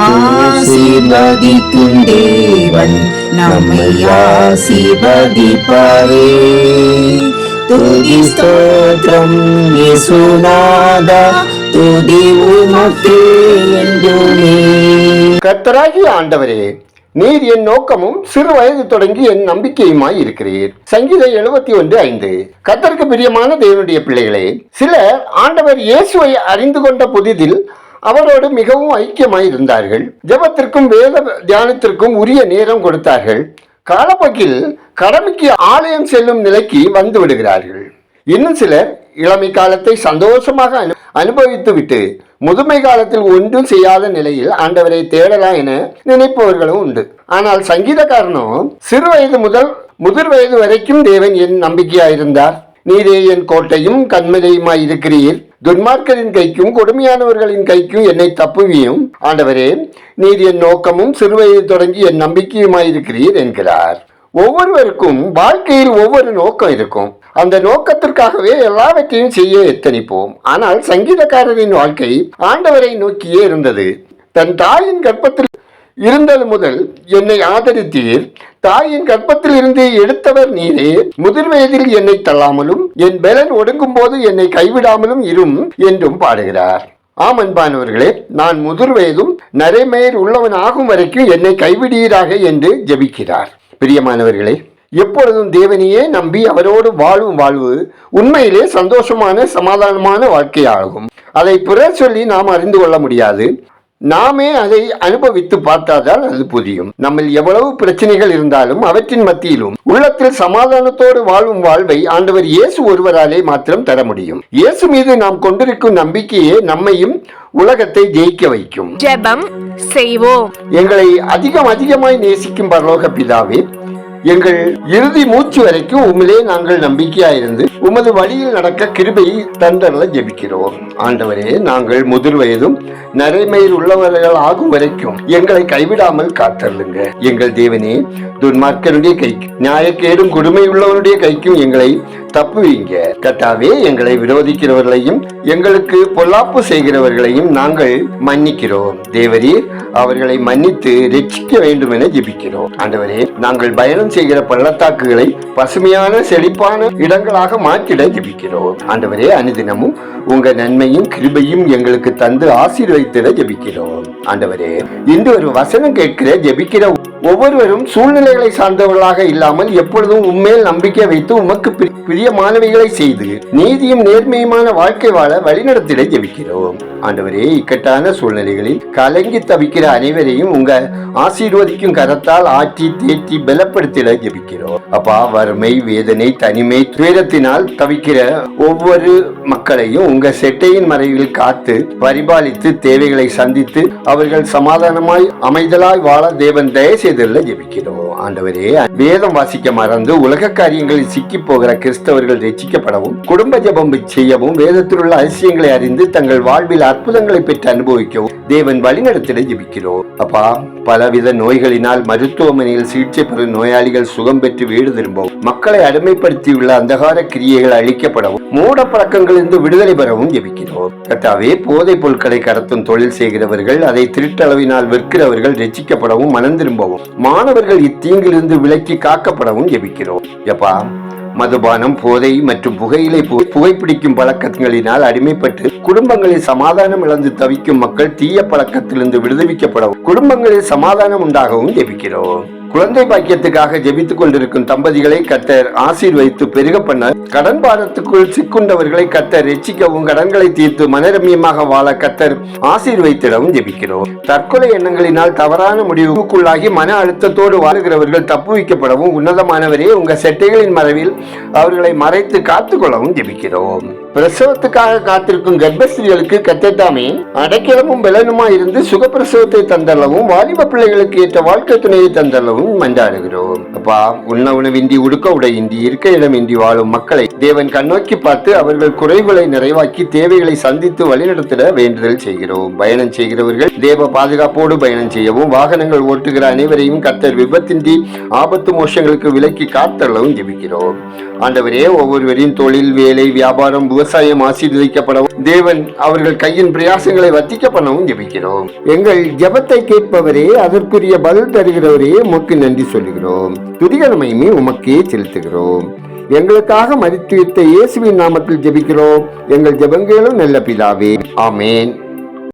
ஆசீர்வதிக்கும் தேவன் நம்மை ஆசீர்வதிப்பாரே. துதி ஸ்தோத்திரம் இயேசுநாதா, துதி உமக்கே என்றுமே. கர்த்தராகிய ஆண்டவரே, நீர் என் நோக்கமும் சிறு வயது தொடங்கி என் நம்பிக்கையுமாய் இருக்கிறீர். சங்கீதம் 71:5. கர்த்தருக்கு பிரியமான தேவனுடைய பிள்ளைகளே, சிலர் ஆண்டவர் இயேசுவை அறிந்து கொண்ட புதிதில் அவரோடு மிகவும் ஐக்கியமாய் இருந்தார்கள். ஜெபத்திற்கும் வேத தியானத்திற்கும் உரிய நேரம் கொடுத்தார்கள். காலப்போக்கில் கடமைக்கு ஆலயம் செல்லும் நிலைக்கு வந்து விடுகிறார்கள். இன்னும் சிலர் இளமை காலத்தை சந்தோஷமாக அனுபவித்து விட்டு முதுமை காலத்தில் ஒன்றும் செய்யாத நிலையில் ஆண்டவரை தேடலாம் என நினைப்பவர்களும் உண்டு. ஆனால் சங்கீதக்காரனோ, சிறு வயது முதல் முதிர் வயது வரைக்கும் தேவன் என் நம்பிக்கையாயிருந்தார். நீரே என் கோட்டையும் கண்மலையுமாய் இருக்கிறீர். துன்மார்க்கரின் கைக்கும் கொடுமையானவர்களின் கைக்கும் என்னை தப்புவியும். ஆண்டவரே, நீர் என் நோக்கமும் சிறுவயது தொடங்கி என் நம்பிக்கையுமாயிருக்கிறீர் என்கிறார். ஒவ்வொருவருக்கும் வாழ்க்கையில் ஒவ்வொரு நோக்கம் இருக்கும். அந்த நோக்கத்திற்காகவே எல்லாவற்றையும் செய்ய எத்தனிப்போம். ஆனால் சங்கீதக்காரரின் வாழ்க்கை ஆண்டவரை நோக்கியே இருந்தது. தன் தாயின் கர்ப்பத்தில் இருந்தது முதல் என்னை ஆதரித்தீர். தாயின் கர்ப்பத்தில் இருந்து எடுத்தவர் நீரே. முதிர் வயதில் என்னை தள்ளாமலும் என் பலன் ஒடுங்கும் போது என்னை கைவிடாமலும் இரும் என்றும் பாடுகிறார். ஆம் அன்பானவர்களே, நான் முதிர் வயதும் நரைமேர் உள்ளவன் ஆகும் வரைக்கும் என்னை கைவிடீராக என்று ஜெபிக்கிறார். பிரியமானவர்களே, எப்பொழுதும் தேவனையே நம்பி அவரோடு வாழும் வாழ்வு உண்மையிலே சந்தோஷமான சமாதானமான வாழ்க்கையாகும். அதை பிறர் சொல்லி நாம் அறிந்து கொள்ள முடியாது. நாமே அதை அனுபவித்து பார்த்தாதான் அது புரியும். நம்ம எவ்வளவு பிரச்சனைகள் இருந்தாலும் அவற்றின் மத்தியிலும் உள்ளத்தில் சமாதானத்தோடு வாழும் வாழ்வை ஆண்டவர் இயேசு ஒருவராலே மாத்திரம் தர முடியும். இயேசு மீது நாம் கொண்டிருக்கும் நம்பிக்கையே நம்மையும் உலகத்தை ஜெயிக்க வைக்கும். ஜெபம் செய்வோம். எங்களை அதிகமாய் நேசிக்கும் பரலோக பிதாவே, எங்கள் இறுதி மூச்சு வரைக்கும் உம்மிலே நாங்கள் நம்பிக்கையாயிருந்து உமது வழியில் நடக்க கிருபையை தந்தரல ஜெபிக்கிறோம். ஆண்டவரே, நாங்கள் முதிர் வயதும் நரைமயிர் உள்ளவர்கள் ஆகும் வரைக்கும் எங்களை கைவிடாமல் காத்தருளுங்க. எங்கள் தேவனே, துன்மார்க்கனுடைய கைக்கு நியாயக்கேடும் கொடுமை உள்ளவனுடைய கைக்கும் எங்களை தப்புவீங்க. கர்த்தாவே, எங்களை விரோதிக்கிறவர்களையும் எங்களுக்கு பொல்லாப்பு செய்கிறவர்களையும் நாங்கள் மன்னிக்கிறோம். தேவரீர் அவர்களை மன்னித்து ரட்சிக்க வேண்டும் என ஜெபிக்கிறோம். ஆண்டவரே, நாங்கள் பயணம் செய்கிற பள்ளத்தாக்குகளை பசுமையான செழிப்பான இடங்களாக மாற்றிட ஜெபிக்கிறோம். ஆண்டவரே, அனுதினமும் உங்க நன்மையும் கிருபையும் எங்களுக்கு தந்து ஆசீர்வதித்திட ஜெபிக்கிறோம். ஆண்டவரே, இன்று ஒரு வசனம் கேட்கிற ஜெபிக்கிற ஒவ்வொருவரும் சூழ்நிலைகளை சார்ந்தவர்களாக இல்லாமல் எப்பொழுதும் உண்மையில் நம்பிக்கை வைத்து உமக்கு பிரியமானவைகளை செய்து நீதியும் நேர்மையுமான வாழ்க்கை வாழ வழிநடத்திட ஜெபிக்கிறோம். ஆண்டவரே, இக்கட்டான சூழ்நிலைகளில் கலங்கி தவிக்கிற அனைவரையும் உங்க ஆசீர்வதிக்கும் கரத்தால் ஆற்றி தேற்றி பலப்படுத்திட ஜெபிக்கிறோம். அப்பா, வறுமை, வேதனை, தனிமை, துயரத்தினால் தவிக்கிற ஒவ்வொரு மக்களையும் உங்க செட்டையின் மறைவில் காத்து பரிபாலித்து தேவைகளை சந்தித்து அவர்கள் சமாதானமாய் அமைதலாய் வாழ தேவன் தயவு செய்தல்ல ஜெபிக்கிறோம். ஆண்டவரே, வேதம் வாசிக்க மறந்து உலக காரியங்களில் சிக்கி போகிற கிறிஸ்தவர்கள் ரட்சிக்கப்படவும் குடும்ப ஜெபம் செய்யவும் வேதத்தில் உள்ள அதிசயங்களை அறிந்து தங்கள் வாழ்வில் அற்புதங்களை பெற்று அனுபவிக்கவும் தேவன் வழிநடத்திட ஜெபிக்கிறோம். அப்பா, பலவித நோய்களினால் மருத்துவமனையில் சிகிச்சை பெறும் நோயாளிகள் சுகம் பெற்று வீடு திரும்பவும் மக்களை அடிமைப்படுத்தியுள்ள அந்தகார கிரியைகள் அழிக்கப்படவும் மூட பழக்கங்களிலிருந்து விடுதலை பெறவும் ஜெபிக்கிறோம். கர்த்தாவே, போதைப் பொருட்களை கடத்தும் தொழில் செய்கிறவர்கள் அதை திருட்டளவினால் விற்கிறவர்கள் ரட்சிக்கப்படவும் மனம் திரும்பவும் மாணவர்கள் இத்தீங்கிலிருந்து விலக்கி காக்கப்படவும் ஜெபிக்கிறோம். எப்பா, மதுபானம், போதை மற்றும் புகையிலை புகைப்பிடிக்கும் பழக்கங்களினால் அடிமைப்பட்டு குடும்பங்களில் சமாதானம் இழந்து தவிக்கும் மக்கள் தீய பழக்கத்திலிருந்து விடுவிக்கப்படவும் குடும்பங்களில் சமாதானம் உண்டாகவும் ஜெபிக்கிறோம். குழந்தை பாக்கியத்துக்காக ஜெபித்துக் கொண்டிருக்கும் தம்பதிகளை கர்த்தர் ஆசீர்வதித்து பெருக பண்ண, கடன் பாரத்துக்குள் சிக்குண்டவர்களை கர்த்தர் ரட்சிக்கவும் கடன்களை தீர்த்து மனரம்யமாக வாழ கர்த்தர் ஆசீர்வதித்திடவும் ஜெபிக்கிறோம். தற்கொலை எண்ணங்களினால் தவறான முடிவுக்குள்ளாகி மன அழுத்தத்தோடு வாழுகிறவர்கள் தப்புவிக்கப்படவும் உன்னதமானவரே உங்க செட்டைகளின் மறைவில் அவர்களை மறைத்து காத்துக்கொள்ளவும் ஜெபிக்கிறோம். பிரசவத்துக்காக காத்திருக்கும் கர்ப்பஸ்திரிகளுக்கு கர்த்தத்தாமே அடைக்கலமும் பலனுமா இருந்து சுகப்பிரசவத்தை தந்தள்ளவும் வாலிப பிள்ளைகளுக்கு ஏற்ற வாழ்க்கை துணையை தந்தள்ளவும் மன்றாடுகிறோம். அப்பா, உண்ண உணவின்றி உடுக்க உடையின்றி இருக்க இடமின்றி வாழும் மக்களை தேவன் கண்ணோக்கி பார்த்து அவர்கள் குறைகளை நிறைவாக்கி தேவைகளை சந்தித்து வழிநடத்திட வேண்டுதல் செய்கிறோம். பயணம் செய்கிறவர்கள் தேவ பாதுகாப்போடு பயணம் செய்யவும் வாகனங்கள் ஓட்டுகிற அனைவரையும் கர்த்தர் விபத்தின்றி ஆபத்து மோஷங்களுக்கு விலக்கி காத்தள்ளவும் ஜெபிக்கிறோம். ஆண்டவரே, ஒவ்வொருவரின் தொழில், வேலை, வியாபாரம், விவசாயம் ஆசீர்வதிக்கப்படவும் தேவன் அவர்கள் கையின் பிரயாசங்களை வர்த்திக்க பண்ணவும் ஜெபிக்கிறோம். எங்கள் ஜெபத்தை கேட்பவரே, அதற்குரிய பதில் தருகிறவரே, உமக்கு நன்றி சொல்லுகிறோம். துதிகரமையுமே உமக்கே செலுத்துகிறோம். எங்களுக்காக மரித்துவித்த இயேசுவின் நாமத்தில் ஜெபிக்கிறோம் எங்கள் ஜெபங்களும் நல்ல பிதாவே, ஆமேன்.